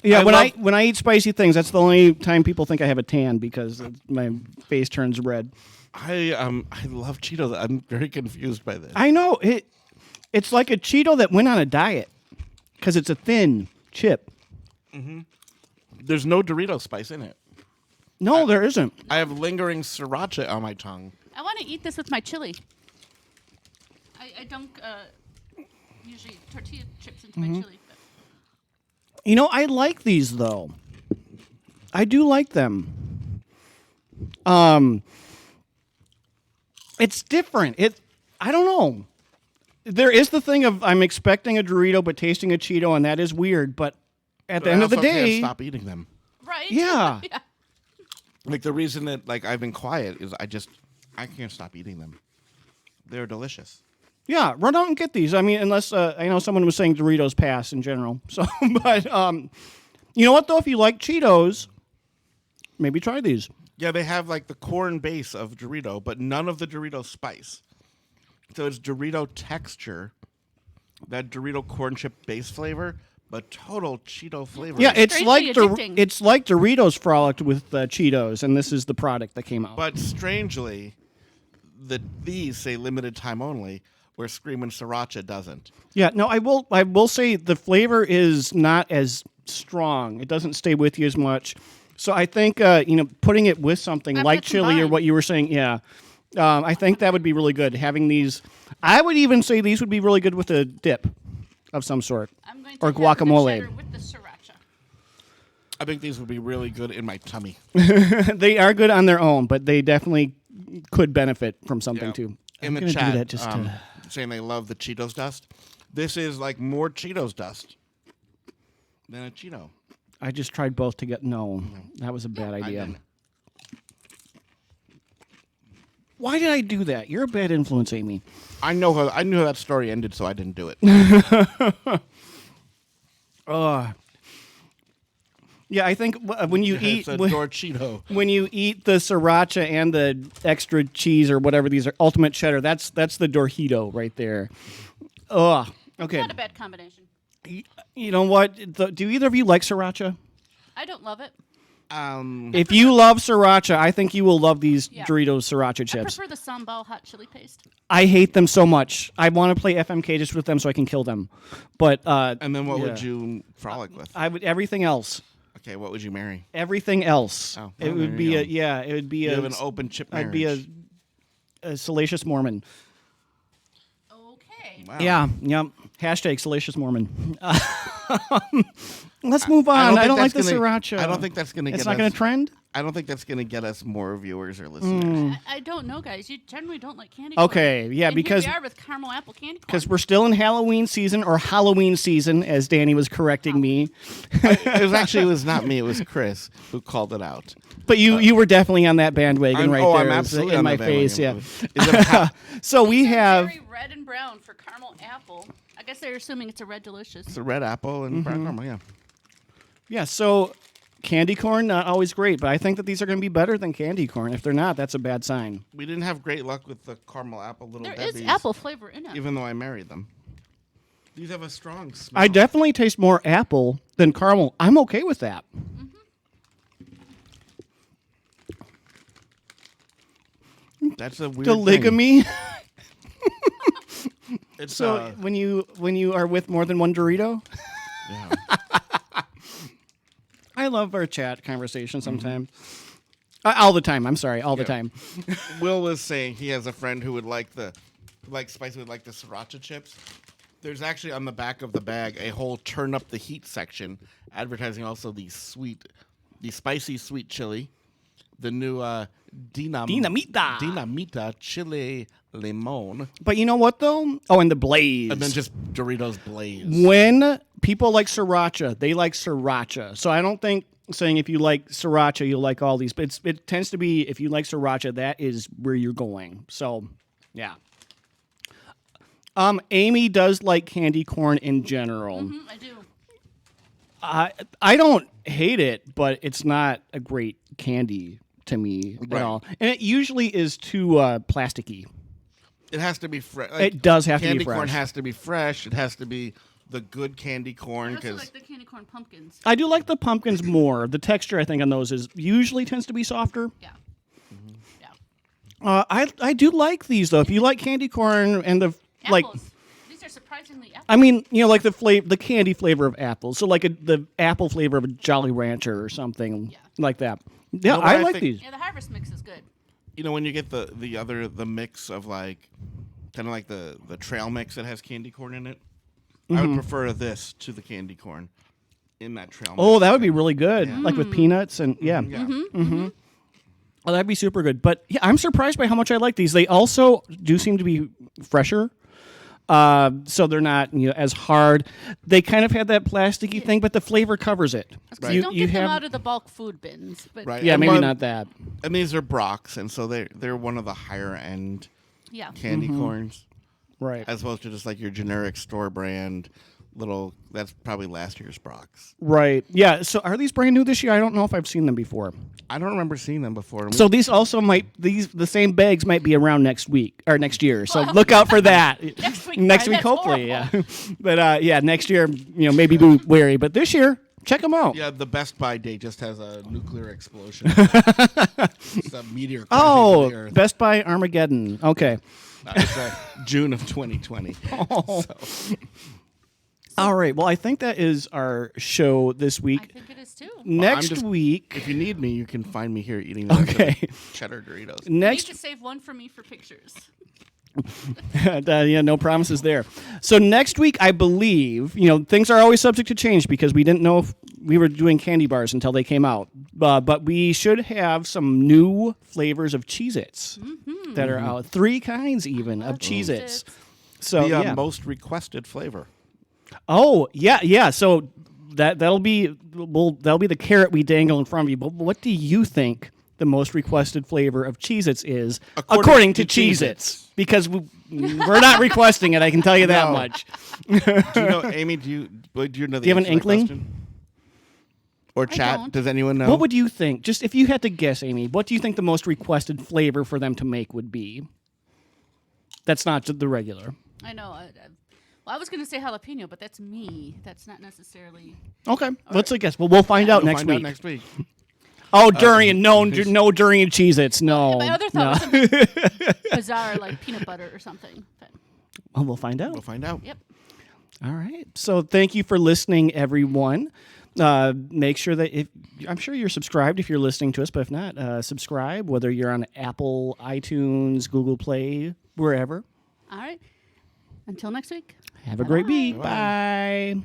Speaker 2: Yeah, when I eat spicy things, that's the only time people think I have a tan because my face turns red.
Speaker 3: I love Cheetos. I'm very confused by this.
Speaker 2: I know it's like a Cheeto that went on a diet because it's a thin chip.
Speaker 3: There's no Dorito spice in it.
Speaker 2: No, there isn't.
Speaker 3: I have lingering sriracha on my tongue.
Speaker 1: I want to eat this with my chili. I dunk usually tortilla chips into my chili. But.
Speaker 2: You know, I like these though. I do like them. It's different. I don't know. There is the thing of I'm expecting a Dorito but tasting a Cheeto, and that is weird. But at the end of the day,
Speaker 3: can't stop eating them.
Speaker 1: Right?
Speaker 2: Yeah.
Speaker 1: Yeah.
Speaker 3: Like the reason that I've been quiet is I can't stop eating them. They're delicious.
Speaker 2: Yeah, run out and get these. I mean, unless I know someone was saying Doritos pass in general. So, but you know what though? If you like Cheetos, maybe try these.
Speaker 3: Yeah, they have like the corn base of Dorito, but none of the Dorito spice. So it's Dorito texture, that Dorito corn chip base flavor, but total Cheeto flavor.
Speaker 2: Yeah, it's
Speaker 1: Strangely
Speaker 2: like
Speaker 1: addicting.
Speaker 2: it's like Doritos frolicked with Cheetos, and this is the product that came out.
Speaker 3: But strangely, these say limited time only, where Screamin Sriracha doesn't.
Speaker 2: Yeah, no, I will say the flavor is not as strong. It doesn't stay with you as much. So I think putting it with something like chili or what you were saying, yeah. I think that would be really good. Having these, I would even say these would be really good with a dip of some sort.
Speaker 1: I'm going to
Speaker 2: or
Speaker 1: have
Speaker 2: guacamole.
Speaker 1: the cheddar with the sriracha.
Speaker 3: I think these would be really good in my tummy.
Speaker 2: They are good on their own, but they definitely could benefit from something
Speaker 3: Yeah.
Speaker 2: too.
Speaker 3: In
Speaker 2: I'm
Speaker 3: the
Speaker 2: gonna do
Speaker 3: chat,
Speaker 2: that just
Speaker 3: saying they love the Cheetos dust. This is like more Cheetos dust than a Cheeto.
Speaker 2: I just tried both to get. No, that was a bad idea.
Speaker 3: didn't.
Speaker 2: Why did I do that? You're a bad influence, Amy.
Speaker 3: I knew how that story ended, so I didn't do it.
Speaker 2: Yeah, I think when you eat
Speaker 3: It's a door Cheeto.
Speaker 2: when you eat the sriracha and the extra cheese or whatever these are, ultimate cheddar. That's the Dorito right there. Ugh. Okay.
Speaker 1: Not a bad combination.
Speaker 2: You know what? Do either of you like sriracha?
Speaker 1: I don't love it.
Speaker 2: If you love sriracha, I think you will love these
Speaker 1: Yeah.
Speaker 2: Doritos sriracha
Speaker 1: I
Speaker 2: chips.
Speaker 1: prefer the sambal hot chili paste.
Speaker 2: I hate them so much. I want to play FMK just with them so I can kill them. But
Speaker 3: And then what would
Speaker 2: yeah.
Speaker 3: you frolic with?
Speaker 2: I would everything else.
Speaker 3: Okay, what would you marry?
Speaker 2: Everything else.
Speaker 3: Oh,
Speaker 2: it
Speaker 3: well,
Speaker 2: would
Speaker 3: there
Speaker 2: be
Speaker 3: you
Speaker 2: a
Speaker 3: go.
Speaker 2: yeah. It would be
Speaker 3: You
Speaker 2: a.
Speaker 3: have an open chip marriage.
Speaker 2: I'd be a salacious Mormon.
Speaker 1: Okay.
Speaker 3: Wow.
Speaker 2: Yeah. Yep. Hashtag salacious Mormon. Let's move on. I don't like the
Speaker 3: that's gonna-
Speaker 2: sriracha.
Speaker 3: I don't think that's going to get
Speaker 2: It's not
Speaker 3: us.
Speaker 2: going to trend.
Speaker 3: I don't think that's going to get us more viewers or listeners.
Speaker 1: I don't know, guys. You generally don't like candy.
Speaker 2: Okay,
Speaker 1: corn.
Speaker 2: yeah,
Speaker 1: And
Speaker 2: because-
Speaker 1: here we are with caramel apple candy corn.
Speaker 2: Because we're still in Halloween season, or Halloween season, as Danny was correcting me.
Speaker 3: It was not me. It was Chris who called it out.
Speaker 2: But you were definitely on that bandwagon right there.
Speaker 3: I'm absolutely
Speaker 2: in
Speaker 3: on
Speaker 2: my
Speaker 3: the
Speaker 2: face. Yeah.
Speaker 3: bandwagon. Is it
Speaker 2: So we
Speaker 1: These are
Speaker 2: have.
Speaker 1: very red and brown for caramel apple. I guess they're assuming it's a red delicious.
Speaker 3: It's a red apple and brown caramel, yeah.
Speaker 2: Yeah. So candy corn, not always great, but I think that these are going to be better than candy corn. If they're not, that's a bad sign.
Speaker 3: We didn't have great luck with the caramel apple Little
Speaker 1: There
Speaker 3: Debbies.
Speaker 1: is apple flavor in it.
Speaker 3: Even though I married them. These have a strong smell.
Speaker 2: I definitely taste more apple than caramel. I'm okay with that.
Speaker 3: That's a weird
Speaker 2: The
Speaker 3: thing.
Speaker 2: ligamy.
Speaker 3: It's
Speaker 2: So when you are with more than one Dorito,
Speaker 3: yeah.
Speaker 2: I love our chat conversation sometimes. All the time. I'm sorry, all the time.
Speaker 3: Will was saying he has a friend who would like spicy would like the sriracha chips. There's actually on the back of the bag a whole turn up the heat section advertising also the spicy sweet chili, the new Dinamita chili limon,
Speaker 2: But you know what though? Oh, and the blaze.
Speaker 3: and then just Doritos Blaze.
Speaker 2: When people like sriracha, they like sriracha. So I don't think saying if you like sriracha, you'll like all these. But it tends to be if you like sriracha, that is where you're going. So, yeah. Amy does like candy corn in general.
Speaker 1: I do.
Speaker 2: I don't hate it, but it's not a great candy to me at all. And it usually is too plasticky.
Speaker 3: It has to be fresh.
Speaker 2: It does have to be
Speaker 3: Candy
Speaker 2: fresh.
Speaker 3: corn has to be fresh. It has to be the good candy corn
Speaker 1: I also
Speaker 3: because
Speaker 1: like the candy corn pumpkins.
Speaker 2: I do like the pumpkins more. The texture, I think, on those is usually tends to be softer.
Speaker 1: Yeah. Yeah.
Speaker 2: I do like these though. If you like candy corn and the
Speaker 1: Apples. These are surprisingly apple.
Speaker 2: I mean, like the candy flavor of apples. So like the apple flavor of a Jolly Rancher or something like that. Yeah,
Speaker 3: No, but
Speaker 2: I
Speaker 3: I
Speaker 2: like
Speaker 3: think-
Speaker 2: these.
Speaker 1: Yeah, the harvest mix is good.
Speaker 3: when you get the mix of like kind of like the trail mix that has candy corn in it, I would prefer this to the candy corn in that trail mix.
Speaker 2: Oh, that would be really good.
Speaker 3: Yeah.
Speaker 2: Like with peanuts and yeah.
Speaker 3: Yeah.
Speaker 2: Oh, that'd be super good. But yeah, I'm surprised by how much I like these. They also do seem to be fresher. So they're not as hard. They kind of have that plasticky thing, but the flavor covers it.
Speaker 1: So don't get them out of the bulk food bins. But
Speaker 3: Right.
Speaker 2: Yeah,
Speaker 3: And
Speaker 2: maybe
Speaker 3: one-
Speaker 2: not that.
Speaker 3: And these are Brach's, and so they're one of the higher end
Speaker 1: Yeah.
Speaker 3: candy corns,
Speaker 2: Right.
Speaker 3: as opposed to just like your generic store brand little. That's probably last year's Brach's.
Speaker 2: Right. Yeah. So are these brand new this year? I don't know if I've seen them before.
Speaker 3: I don't remember seeing them before.
Speaker 2: So these also the same bags might be around next week or next year. So look out for that.
Speaker 1: Next week,
Speaker 2: Next
Speaker 1: Brian,
Speaker 2: week,
Speaker 1: that's
Speaker 2: hopefully,
Speaker 1: horrible.
Speaker 2: yeah. But yeah, next year, maybe be wary. But this year, check them out.
Speaker 3: yeah, the Best Buy date just has a nuclear explosion. It's a meteor. crashing
Speaker 2: Oh,
Speaker 3: into the Earth.
Speaker 2: Best Buy Armageddon. Okay.
Speaker 3: It's June of 2020.
Speaker 2: Oh.
Speaker 3: So,
Speaker 2: All right. Well, I think that is our show this
Speaker 1: I
Speaker 2: week.
Speaker 1: think it is too.
Speaker 2: Next
Speaker 3: just-
Speaker 2: week.
Speaker 3: if you need me, you can find me here eating those
Speaker 2: Okay.
Speaker 3: cheddar Doritos.
Speaker 1: You need
Speaker 2: Next
Speaker 1: to save one for me for pictures.
Speaker 2: yeah, no promises there. So next week, I believe, things are always subject to change because we didn't know if we were doing candy bars until they came out. But we should have some new flavors of Cheez-Its that are out. 3 kinds even of Cheez-Its. So,
Speaker 3: The
Speaker 2: yeah.
Speaker 3: most requested flavor.
Speaker 2: Oh, yeah. So that'll be the carrot we dangle in front of you. But what do you think the most requested flavor of Cheez-Its is according to Cheez-Its? Because we're not requesting it, I can tell you that
Speaker 3: No.
Speaker 2: much.
Speaker 3: Do you know, Amy? Do you know the
Speaker 2: Do you have an
Speaker 3: answer to that
Speaker 2: inkling?
Speaker 3: question? Or chat?
Speaker 1: don't.
Speaker 3: Does anyone know?
Speaker 2: What would you think? Just if you had to guess, Amy, what do you think the most requested flavor for them to make would be? That's not the regular.
Speaker 1: I know. Well, I was going to say jalapeno, but that's me. That's not necessarily.
Speaker 2: Okay, let's guess. Well, we'll find out
Speaker 3: We'll
Speaker 2: next
Speaker 3: find
Speaker 2: week.
Speaker 3: out next week.
Speaker 2: Oh, durian! No durian Cheez-Its. No.
Speaker 1: My other
Speaker 2: no.
Speaker 1: thought was something bizarre, like peanut butter or something. But,
Speaker 2: Well, we'll find out.
Speaker 3: We'll find out.
Speaker 1: yep.
Speaker 2: All right. So thank you for listening, everyone. Make sure that I'm sure you're subscribed if you're listening to us, but if not, subscribe, whether you're on Apple, iTunes, Google Play, wherever.
Speaker 1: All right. Until next week.
Speaker 2: Have a great week. Bye.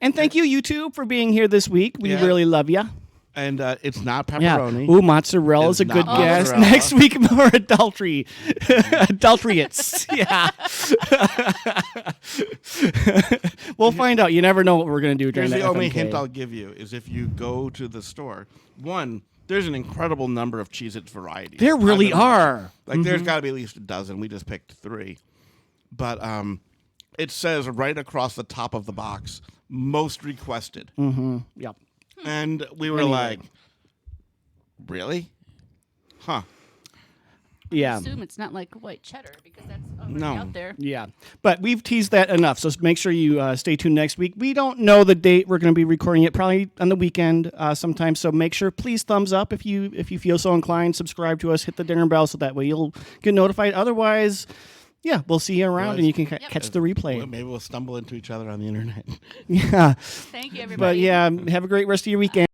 Speaker 2: And thank you, YouTube, for being here this week. We
Speaker 3: Yeah.
Speaker 2: really love you.
Speaker 3: And it's not
Speaker 2: Yeah.
Speaker 3: pepperoni.
Speaker 2: Ooh, mozzarella is
Speaker 3: It's
Speaker 2: a good
Speaker 3: not
Speaker 2: guess.
Speaker 3: mozzarella.
Speaker 2: Next week, more adultery. Adulterates. Yeah. We'll find out. You never know what we're going to do during
Speaker 3: Here's
Speaker 2: the
Speaker 3: the only
Speaker 2: FMK.
Speaker 3: hint I'll give you is if you go to the store, one, there's an incredible number of Cheez-Its varieties.
Speaker 2: There really
Speaker 3: I don't know.
Speaker 2: are.
Speaker 3: Like there's got to be at least a dozen. We just picked 3. But it says right across the top of the box, most requested.
Speaker 2: Yep.
Speaker 3: And we were
Speaker 2: Anyway.
Speaker 3: like, really? Huh.
Speaker 2: Yeah.
Speaker 1: Assume it's not like white cheddar because that's already
Speaker 3: No.
Speaker 1: out there.
Speaker 2: Yeah. But we've teased that enough. So make sure you stay tuned next week. We don't know the date we're going to be recording it, probably on the weekend sometime. So make sure, please thumbs up if you feel so inclined. Subscribe to us. Hit the dinner bell so that way you'll get notified. Otherwise, yeah, we'll see you around and you can catch the replay.
Speaker 3: Well, maybe we'll stumble into each other on the internet.
Speaker 2: Yeah.
Speaker 1: Thank you, everybody.
Speaker 2: But yeah, have a great rest of your weekend.